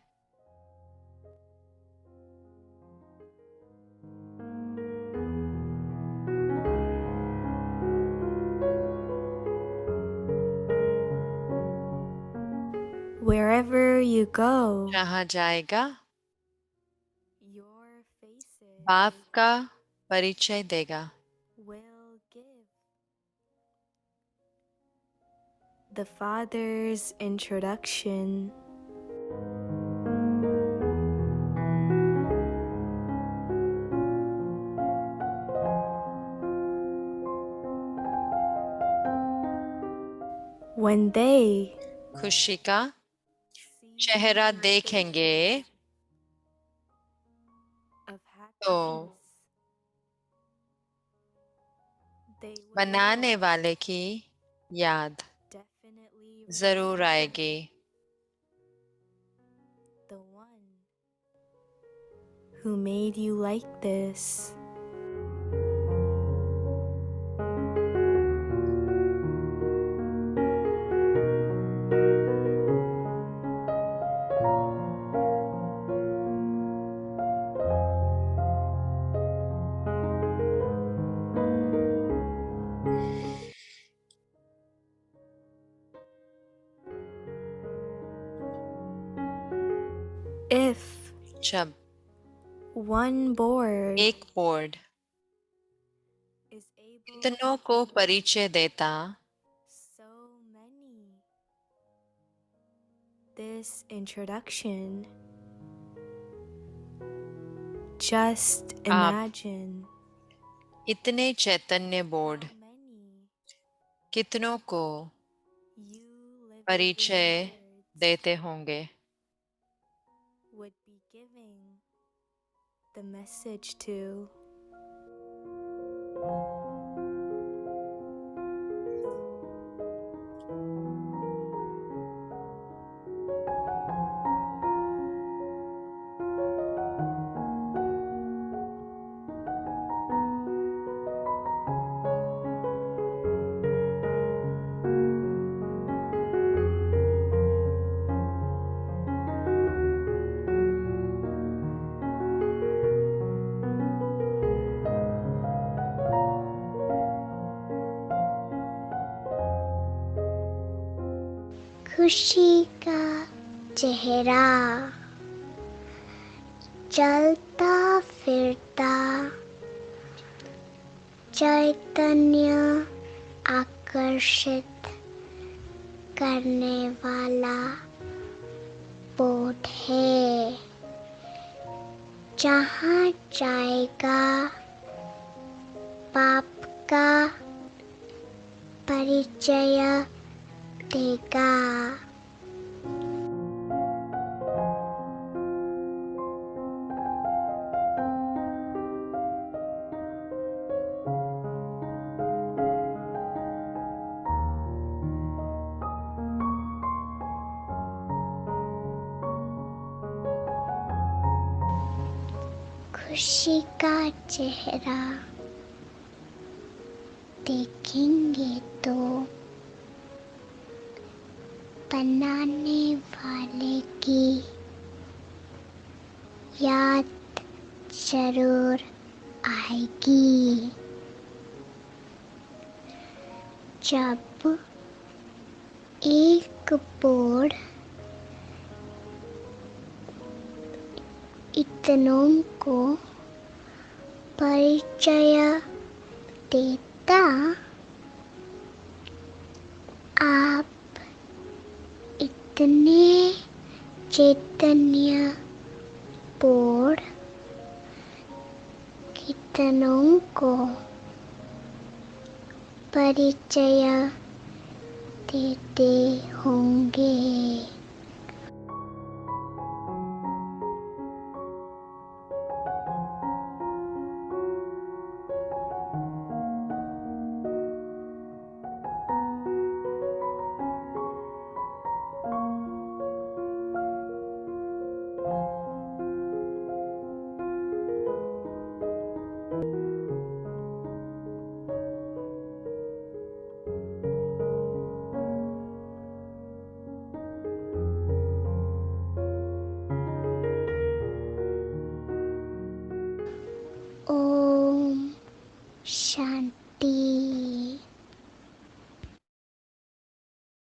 Wherever you go, जहाँ जाएगा your faces बाप का परिचय देगा। will give the Father's introduction. When they खुशी का see चेहरा your देखेंगे faces of तो happiness, they will बनाने वाले की याद definitely जरूर remember आएगी। the one who made you like this. If जब one board एक बोर्ड is able कितनों को परिचय देता, so many, this introduction, just imagine इतने चैतन्य बोर्ड how many कितनों को you living परिचय boards देते होंगे। would be giving the message to. खुशी का चेहरा, चलता फिरता चैतन्य, आकर्षित करने वाला बोट है, जहाँ जाएगा बाप का परिचय देगा। खुशी का चेहरा देखेंगे तो बनाने वाले की याद जरूर आएगी। जब एक बोर्ड इतनों को परिचय देता, आप इतने चैतन्य बोर्ड कितनों को परिचय देते होंगे। ओम शांति।